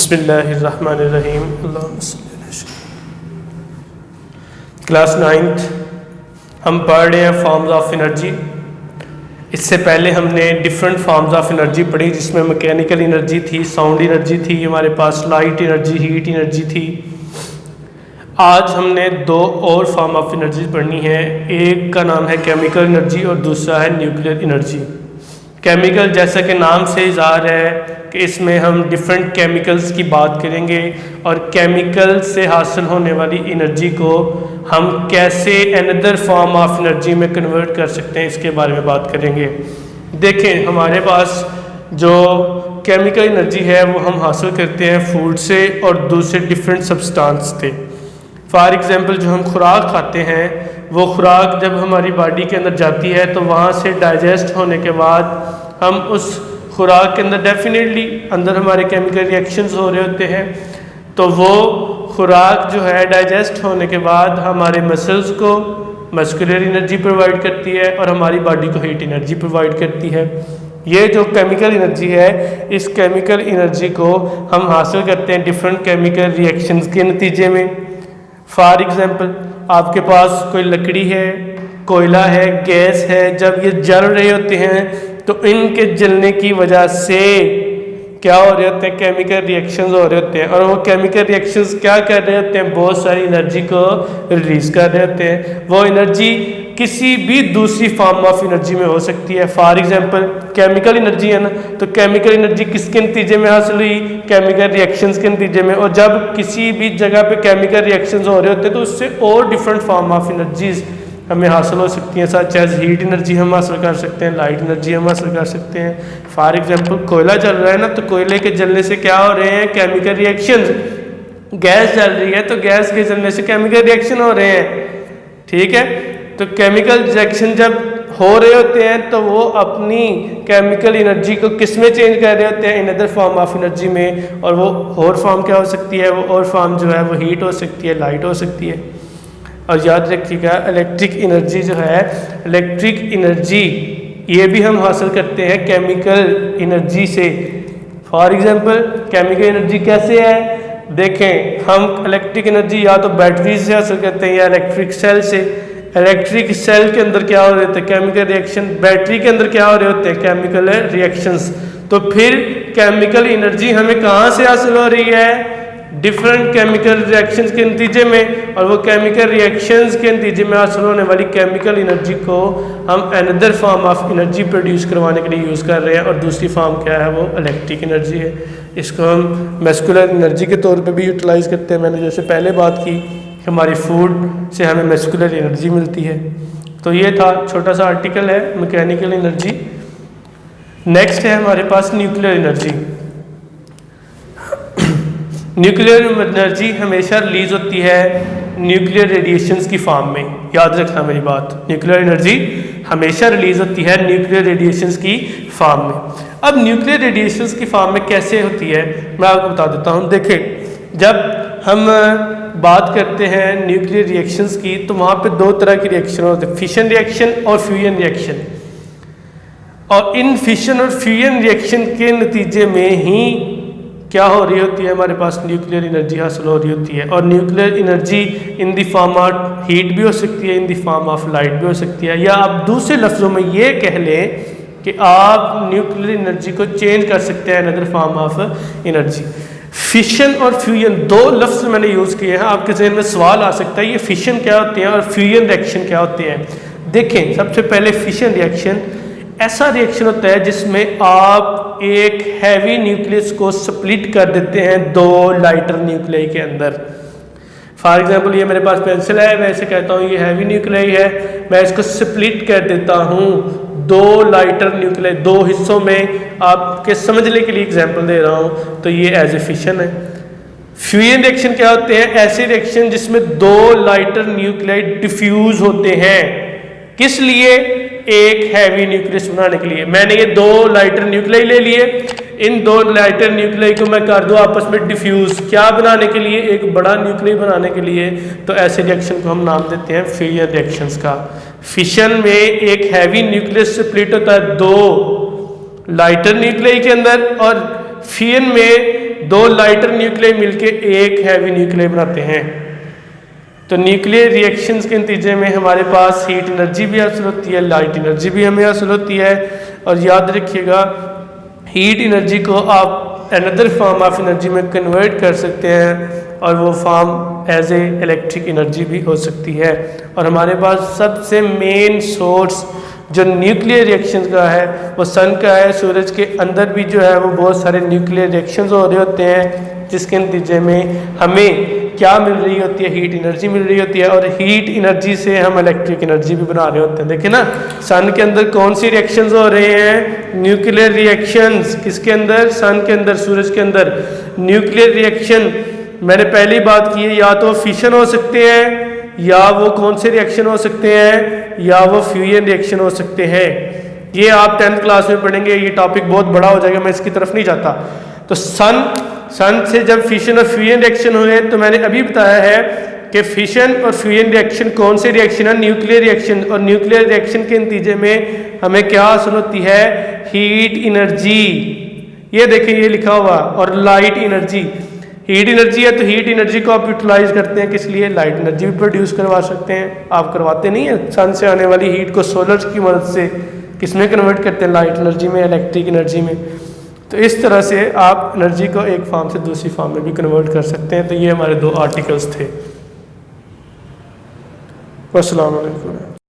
बिस्मिल्लाहिर्रहमानिर्रहीम। Class 9th हम पढ़ रहे हैं फॉर्म्स ऑफ एनर्जी। इससे पहले हमने डिफरेंट फॉर्म्स ऑफ एनर्जी पढ़ी, जिसमें मैकेनिकल एनर्जी थी, साउंड एनर्जी थी, हमारे पास लाइट एनर्जी, हीट एनर्जी थी। आज हमने दो और फॉर्म ऑफ एनर्जी पढ़नी है। एक का नाम है केमिकल एनर्जी और दूसरा है न्यूक्लियर एनर्जी। केमिकल, जैसा कि नाम से इज़हार है कि इसमें हम डिफरेंट केमिकल्स की बात करेंगे और केमिकल से हासिल होने वाली एनर्जी को हम कैसे अनदर फॉर्म ऑफ एनर्जी में कन्वर्ट कर सकते हैं, इसके बारे में बात करेंगे। देखें, हमारे पास जो केमिकल एनर्जी है वो हम हासिल करते हैं फूड से और दूसरे डिफरेंट सब्सटेंस से। फॉर एग्ज़ाम्पल, जो हम खुराक खाते हैं वो खुराक जब हमारी बॉडी के अंदर जाती है तो वहाँ से डाइजेस्ट होने के बाद हम उस खुराक के अंदर डेफिनेटली अंदर हमारे केमिकल रिएक्शंस हो रहे होते हैं। तो वो खुराक जो है डाइजेस्ट होने के बाद हमारे मसल्स को मस्कुलर एनर्जी प्रोवाइड करती है और हमारी बॉडी को हीट एनर्जी प्रोवाइड करती है। ये जो केमिकल एनर्जी है, इस केमिकल एनर्जी को हम हासिल करते हैं डिफरेंट केमिकल रिएक्शंस के नतीजे में। फॉर एग्ज़ाम्पल, आपके पास कोई लकड़ी है, कोयला है, गैस है, जब ये जल रहे होते हैं तो इनके जलने की वजह से क्या हो रहे होते हैं, केमिकल रिएक्शंस हो रहे होते हैं। और वो केमिकल रिएक्शंस क्या कर रहे होते हैं, बहुत सारी एनर्जी को रिलीज़ कर रहे होते हैं। वो एनर्जी किसी भी दूसरी फॉर्म ऑफ एनर्जी में हो सकती है। फॉर एग्जांपल, केमिकल एनर्जी है ना, तो केमिकल एनर्जी किसके नतीजे में हासिल हुई, केमिकल रिएक्शंस के नतीजे में। और जब किसी भी जगह पे केमिकल रिएक्शंस हो रहे होते हैं तो उससे और डिफरेंट फॉर्म ऑफ एनर्जीज हमें हासिल हो सकती हैं, सच एज हीट एनर्जी हम हासिल कर सकते हैं, लाइट एनर्जी हम हासिल कर सकते हैं। फॉर एग्जांपल, कोयला जल रहा है ना, तो कोयले के जलने से क्या हो रहे हैं, केमिकल रिएक्शंस। गैस जल रही है तो गैस के जलने से केमिकल रिएक्शन हो रहे हैं, ठीक है। तो केमिकल रिएक्शन जब हो रहे होते हैं तो वो अपनी केमिकल एनर्जी को किस में चेंज कर रहे होते हैं, in other form of energy में। और वो और फॉर्म क्या हो सकती है, वो और फॉर्म जो है वो हीट हो सकती है, लाइट हो सकती है। और याद रखिएगा, इलेक्ट्रिक एनर्जी जो है, इलेक्ट्रिक एनर्जी ये भी हम हासिल करते हैं केमिकल एनर्जी से। फॉर एग्जांपल, केमिकल एनर्जी कैसे है, देखें, हम इलेक्ट्रिक एनर्जी या तो बैटरी से हासिल करते हैं या इलेक्ट्रिक सेल से। इलेक्ट्रिक सेल के अंदर क्या हो रहे होते हैं, केमिकल रिएक्शन। बैटरी के अंदर क्या हो रहे होते हैं, केमिकल रिएक्शंस। तो फिर केमिकल एनर्जी हमें कहाँ से हासिल हो रही है, डिफरेंट केमिकल रिएक्शंस के नतीजे में। और वो केमिकल रिएक्शंस के नतीजे में हासिल होने वाली केमिकल एनर्जी को हम another form of energy produce करवाने के लिए यूज़ कर रहे हैं। और दूसरी फॉर्म क्या है, वो इलेक्ट्रिक एनर्जी है। इसको हम मस्कुलर एनर्जी के तौर पे भी यूटिलाइज़ करते हैं। मैंने जैसे पहले बात की, हमारी फूड से हमें मस्कुलर एनर्जी मिलती है। तो ये था, छोटा सा आर्टिकल है मैकेनिकल एनर्जी। नेक्स्ट है हमारे पास न्यूक्लियर एनर्जी। न्यूक्लियर एनर्जी हमेशा रिलीज होती है न्यूक्लियर रेडिएशंस की फॉर्म में। याद रखना मेरी बात, न्यूक्लियर एनर्जी हमेशा रिलीज होती है न्यूक्लियर रेडिएशंस की फॉर्म में। अब न्यूक्लियर रेडिएशंस की फॉर्म में कैसे होती है, मैं आपको बता देता हूँ। देखें, जब हम बात करते हैं न्यूक्लियर रिएक्शंस की तो वहाँ पे दो तरह की रिएक्शन होते हैं, फिशन रिएक्शन और फ्यूजन रिएक्शन। और इन फिशन और फ्यूजन रिएक्शन के नतीजे में ही क्या हो रही होती है, हमारे पास न्यूक्लियर एनर्जी हासिल हो रही होती है। और nuclear energy in the form of heat भी हो सकती है, in the form of light भी हो सकती है। या आप दूसरे लफ्ज़ों में ये कह लें कि आप न्यूक्लियर एनर्जी को चेंज कर सकते हैं another form of energy. Fission और फ्यूजन दो लफ्ज़ मैंने यूज़ किए हैं। आपके जहन में सवाल आ सकता है, ये फिशन क्या होते हैं और फ्यूजन रिएक्शन क्या होते हैं। देखें, सबसे पहले फिशन रिएक्शन ऐसा रिएक्शन होता है जिसमें आप एक हैवी न्यूक्लियस को स्प्लिट कर देते हैं दो लाइटर न्यूक्लियाई के अंदर। फॉर एग्जांपल, ये मेरे पास पेंसिल है, मैं इसे कहता हूँ ये हैवी न्यूक्लियाई है, मैं इसको स्प्लिट कर देता हूँ दो लाइटर न्यूक्लियाई, दो हिस्सों में। आपके समझने के लिए एग्जांपल दे रहा हूँ, तो ये एज ए फिशन है। फ्यूजन रिएक्शन क्या होते हैं, ऐसे रिएक्शन जिसमें दो लाइटर न्यूक्लियाई डिफ्यूज होते हैं। किस लिए, एक हैवी न्यूक्लियस बनाने के लिए। मैंने ये दो लाइटर न्यूक्लियाई ले लिए, इन दो लाइटर न्यूक्लियाई को मैं कर दूं आपस में डिफ्यूज, क्या बनाने के लिए, एक बड़ा न्यूक्लियाई बनाने के लिए। तो ऐसे रिएक्शन को हम नाम देते हैं फ्यूजन रिएक्शंस का। फिशन में एक हैवी न्यूक्लियस स्प्लिट होता है दो लाइटर न्यूक्लियाई के अंदर, और फ्यूजन में दो लाइटर न्यूक्लियाई मिलके एक हैवी न्यूक्लियाई बनाते हैं। तो न्यूक्लियर रिएक्शंस के नतीजे में हमारे पास हीट एनर्जी भी हासिल होती है, लाइट एनर्जी भी हमें हासिल होती है। और याद रखिएगा हीट एनर्जी को आप अनदर फॉर्म ऑफ एनर्जी में कन्वर्ट कर सकते हैं और वो form as a electric energy भी हो सकती है। और हमारे पास सबसे मेन सोर्स जो न्यूक्लियर रिएक्शंस का है वो सन का है। सूरज के अंदर भी जो है वो बहुत सारे न्यूक्लियर रिएक्शंस हो रहे होते हैं जिसके नतीजे में हमें क्या मिल रही होती है, हीट एनर्जी मिल रही होती है। और हीट एनर्जी से हम इलेक्ट्रिक एनर्जी भी बना रहे होते हैं। देखिए ना, सन के अंदर कौन सी रिएक्शंस हो रहे हैं? Nuclear reactions. किसके अंदर? सन के अंदर, सूरज के अंदर। न्यूक्लियर रिएक्शन मैंने पहली बात की है, या तो फिशन हो सकते हैं, या वो कौन से रिएक्शन हो सकते हैं, या वो फ्यूजन रिएक्शन हो सकते हैं। ये आप 10th क्लास में पढ़ेंगे, ये टॉपिक बहुत बड़ा हो जाएगा, मैं इसकी तरफ नहीं जाता। तो सन से जब फिशन और फ्यूजन रिएक्शन हुए तो मैंने अभी बताया है कि फिशन और फ्यूजन रिएक्शन कौन से रिएक्शन है? Nuclear reaction. और न्यूक्लियर रिएक्शन के नतीजे में हमें क्या हासिल होती है? Heat energy. ये देखें, ये लिखा हुआ। और लाइट एनर्जी। हीट एनर्जी है तो हीट एनर्जी को आप यूटिलाइज करते हैं किस लिए? लाइट एनर्जी भी प्रोड्यूस करवा सकते हैं। आप करवाते नहीं है? सन से आने वाली हीट को सोलर की मदद से किसमें कन्वर्ट करते हैं? लाइट एनर्जी में, इलेक्ट्रिक एनर्जी में। तो इस तरह से आप एनर्जी को एक फॉर्म से दूसरी फॉर्म में भी कन्वर्ट कर सकते हैं। तो ये हमारे 2 आर्टिकल्स थे। अस्सलाम वालेकुम।